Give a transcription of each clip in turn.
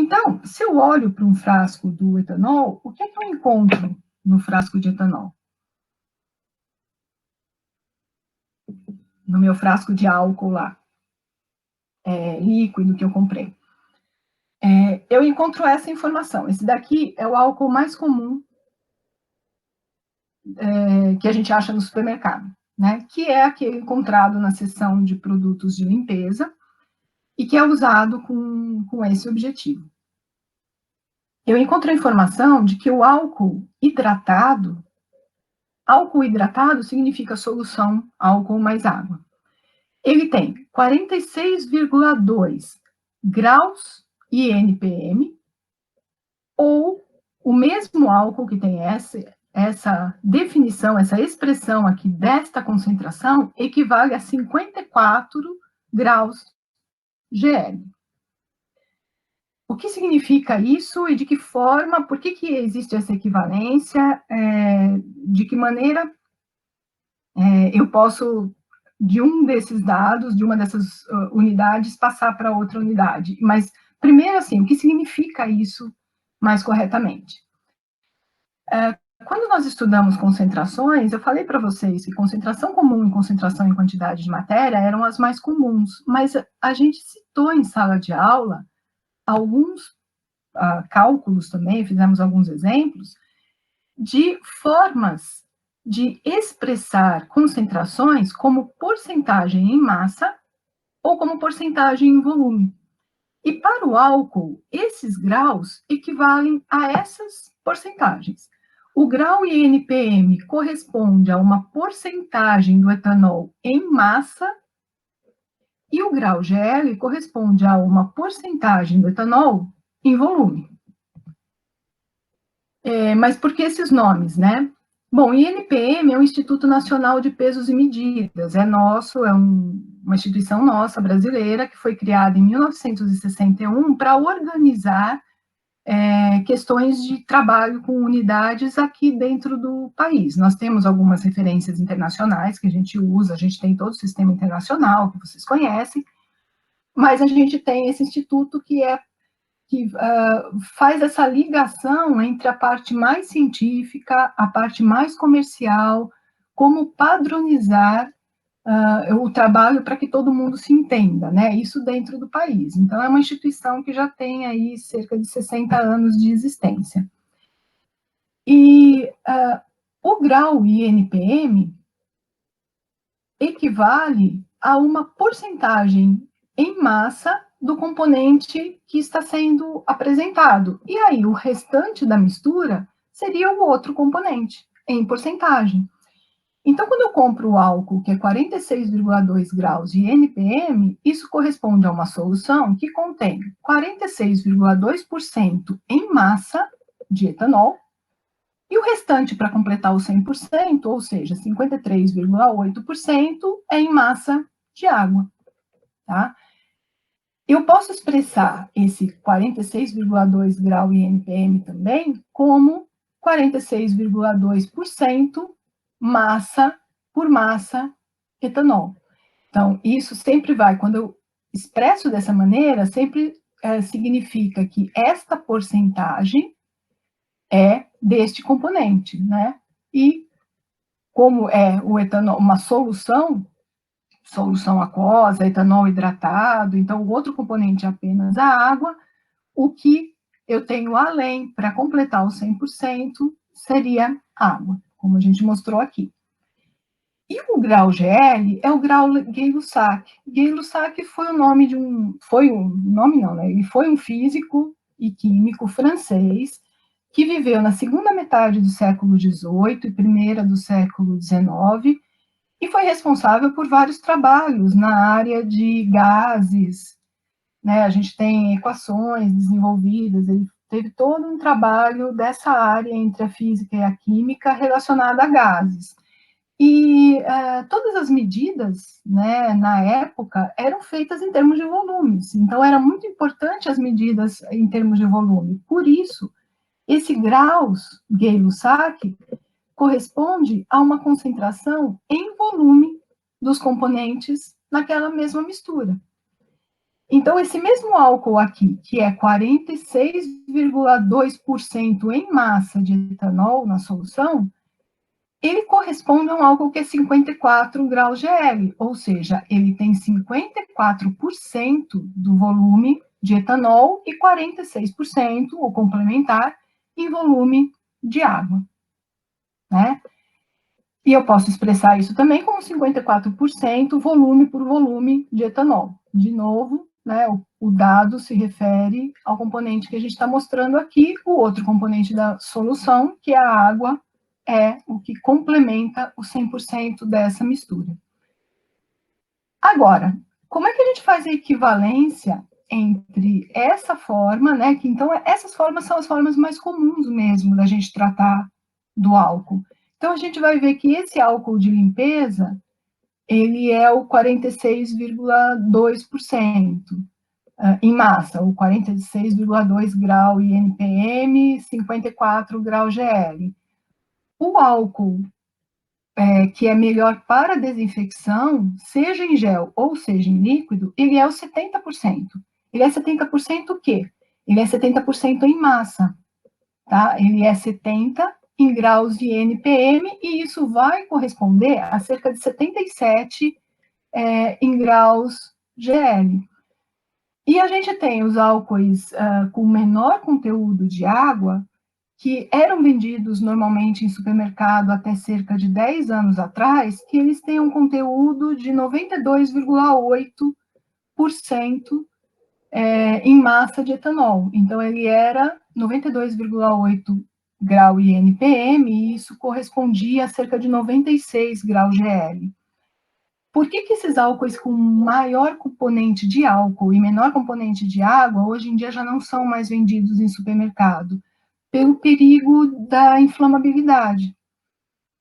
Então, se eu olho para um frasco do etanol, o que é que eu encontro no frasco de etanol? No meu frasco de álcool lá, líquido que eu comprei. Eu encontro essa informação. Esse daqui é o álcool mais comum que a gente acha no supermercado, né? Que é aquele encontrado na seção de produtos de limpeza e que é usado com esse objetivo. Eu encontro a informação de que o álcool hidratado significa solução álcool mais água. Ele tem 46,2 graus INPM, ou o mesmo álcool que tem essa definição, essa expressão aqui desta concentração, equivale a 54 graus GL. O que significa isso e de que forma, por que existe essa equivalência, de que maneira eu posso, de um desses dados, de uma dessas unidades, passar para outra unidade. Mas, primeiro, assim, o que significa isso mais corretamente? Quando nós estudamos concentrações, eu falei para vocês que concentração comum e concentração em quantidade de matéria eram as mais comuns, mas a gente citou em sala de aula alguns cálculos também, fizemos alguns exemplos, de formas de expressar concentrações como porcentagem em massa ou como porcentagem em volume. E para o álcool, esses graus equivalem a essas porcentagens. O grau INPM corresponde a uma porcentagem do etanol em massa e o grau GL corresponde a uma porcentagem do etanol em volume. Mas por que esses nomes, né? Bom, o INPM é o Instituto Nacional de Pesos e Medidas, é nosso, uma instituição nossa, brasileira, que foi criada em 1961 para organizar questões de trabalho com unidades aqui dentro do país. Nós temos algumas referências internacionais que a gente usa, a gente tem todo o sistema internacional, que vocês conhecem, mas a gente tem esse instituto que faz essa ligação entre a parte mais científica, a parte mais comercial, como padronizar o trabalho para que todo mundo se entenda, né? Isso dentro do país. Então, é uma instituição que já tem aí cerca de 60 anos de existência. E o grau INPM equivale a uma porcentagem em massa do componente que está sendo apresentado. E aí, o restante da mistura seria o outro componente, em porcentagem. Então, quando eu compro o álcool, que é 46,2 graus de NPM, isso corresponde a uma solução que contém 46,2% em massa de etanol, e o restante, para completar o 100%, ou seja, 53,8%, é em massa de água. Tá? Eu posso expressar esse 46,2 grau INPM também como 46,2% massa por massa etanol. Então, isso sempre vai, quando eu expresso dessa maneira, sempre significa que esta porcentagem é deste componente, né? E como é o etanol uma solução aquosa, etanol hidratado, então o outro componente é apenas a água, o que eu tenho além, para completar o 100%, seria água, como a gente mostrou aqui. E o grau GL é o grau Gay-Lussac. Gay-Lussac foi o nome de ele foi um físico e químico francês que viveu na segunda metade do século XVIII e primeira do século XIX, e foi responsável por vários trabalhos na área de gases, né? A gente tem equações desenvolvidas, ele teve todo um trabalho dessa área entre a física e a química relacionada a gases. E todas as medidas, né, na época, eram feitas em termos de volumes, então era muito importante as medidas em termos de volume. Por isso, esse graus Gay-Lussac corresponde a uma concentração em volume dos componentes naquela mesma mistura. Então, esse mesmo álcool aqui, que é 46,2% em massa de etanol na solução, ele corresponde a um álcool que é 54 graus GL, ou seja, ele tem 54% do volume de etanol e 46%, o complementar, em volume de água, né? E eu posso expressar isso também como 54% volume por volume de etanol. De novo, né, o dado se refere ao componente que a gente está mostrando aqui, o outro componente da solução, que é a água, é o que complementa o 100% dessa mistura. Agora, como é que a gente faz a equivalência entre essa forma, né, que então essas formas são as formas mais comuns mesmo da gente tratar do álcool. Então, a gente vai ver que esse álcool de limpeza, ele é o 46,2% em massa, o 46,2 grau INPM, 54 grau GL. O álcool que é melhor para desinfecção, seja em gel ou seja em líquido, ele é o 70%. Ele é 70% o quê? Ele é 70% em massa, tá? Ele é 70 em graus de NPM, e isso vai corresponder a cerca de 77 em graus GL. E a gente tem os álcoois com menor conteúdo de água, que eram vendidos normalmente em supermercado até cerca de 10 anos atrás, que eles têm um conteúdo de 92,8% em massa de etanol. Então, ele era 92,8 grau INPM, e isso correspondia a cerca de 96 graus GL. Por que esses álcoois com maior componente de álcool e menor componente de água, hoje em dia já não são mais vendidos em supermercado? Pelo perigo da inflamabilidade,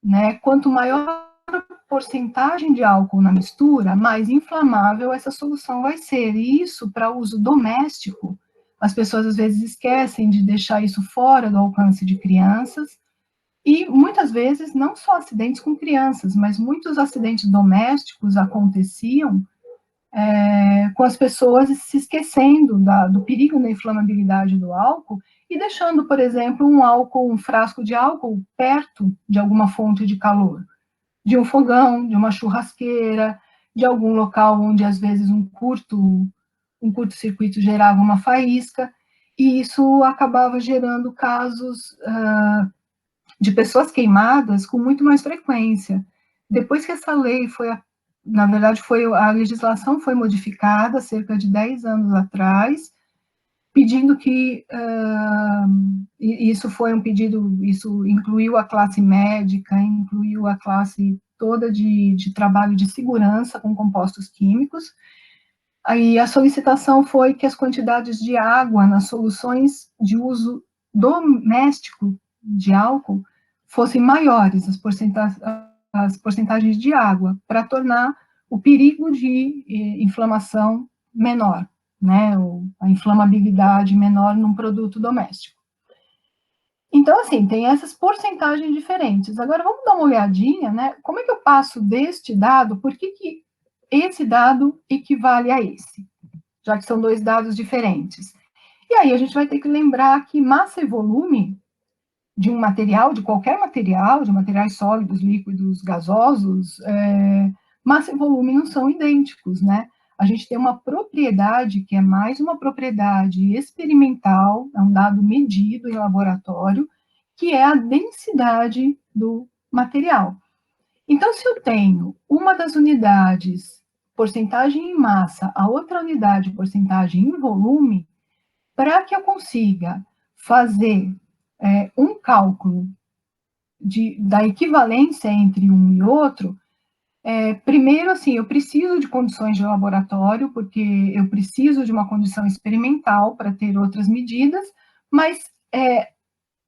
né? Quanto maior a porcentagem de álcool na mistura, mais inflamável essa solução vai ser. E isso, para uso doméstico, as pessoas às vezes esquecem de deixar isso fora do alcance de crianças, e muitas vezes não só acidentes com crianças, mas muitos acidentes domésticos aconteciam com as pessoas se esquecendo do perigo da inflamabilidade do álcool e deixando, por exemplo, um frasco de álcool perto de alguma fonte de calor, de um fogão, de uma churrasqueira, de algum local onde às vezes um curto-circuito gerava uma faísca, e isso acabava gerando casos de pessoas queimadas com muito mais frequência. Depois que essa lei na verdade, a legislação foi modificada cerca de 10 anos atrás, pedindo que, isso foi um pedido, isso incluiu a classe médica, incluiu a classe toda de trabalho de segurança com compostos químicos. Aí a solicitação foi que as quantidades de água nas soluções de uso doméstico de álcool fossem maiores, as porcentagens de água, para tornar o perigo de inflamação menor, né, a inflamabilidade menor num produto doméstico. Então, assim, tem essas porcentagens diferentes. Agora, vamos dar uma olhadinha, né, como é que eu passo deste dado, por que esse dado equivale a esse, já que são dois dados diferentes. E aí a gente vai ter que lembrar que massa e volume de um material, de qualquer material, de materiais sólidos, líquidos, gasosos, massa e volume não são idênticos, né? A gente tem uma propriedade que é mais uma propriedade experimental, é um dado medido em laboratório, que é a densidade do material. Então, se eu tenho uma das unidades porcentagem em massa, a outra unidade porcentagem em volume, para que eu consiga fazer um cálculo da equivalência entre um e outro, primeiro, assim, eu preciso de condições de laboratório, porque eu preciso de uma condição experimental para ter outras medidas, mas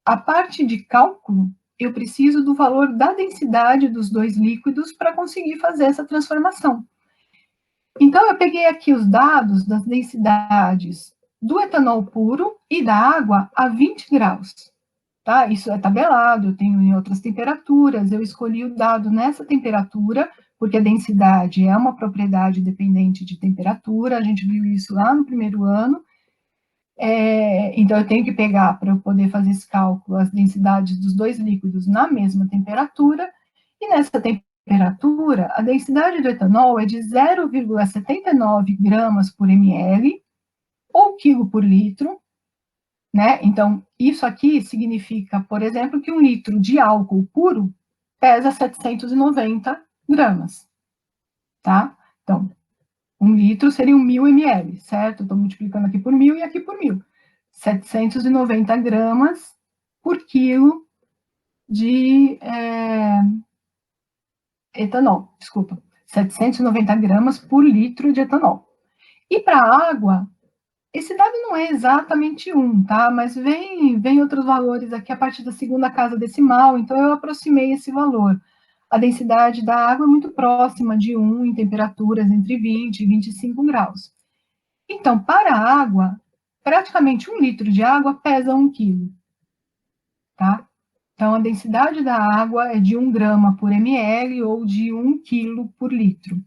a parte de cálculo, eu preciso do valor da densidade dos dois líquidos para conseguir fazer essa transformação. Então, eu peguei aqui os dados das densidades do etanol puro e da água a 20 graus. Tá? Isso é tabelado, eu tenho em outras temperaturas, eu escolhi o dado nessa temperatura porque a densidade é uma propriedade dependente de temperatura, a gente viu isso lá no primeiro ano. Então, eu tenho que pegar, para eu poder fazer esse cálculo, as densidades dos dois líquidos na mesma temperatura, e nessa temperatura, a densidade do etanol é de 0,79 gramas por ml, ou quilo por litro, né? Então, isso aqui significa, por exemplo, que um litro de álcool puro pesa 790 gramas, tá? Então, um litro seriam 1.000 ml, certo? Estou multiplicando aqui por 1.000 e aqui por 1.000. 790 gramas por quilo de etanol, desculpa. 790 gramas por litro de etanol. E para a água, esse dado não é exatamente 1, tá? Mas vem outros valores aqui a partir da segunda casa decimal, então eu aproximei esse valor. A densidade da água é muito próxima de 1 em temperaturas entre 20 e 25 graus. Então, para a água, praticamente 1 litro de água pesa 1 quilo, tá? Então, a densidade da água é de 1 grama por ml ou de 1 quilo por litro.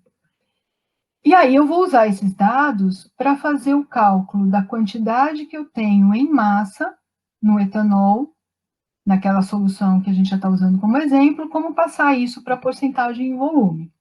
E aí eu vou usar esses dados para fazer o cálculo da quantidade que eu tenho em massa no etanol, naquela solução que a gente já está usando como exemplo, como passar isso para porcentagem em volume.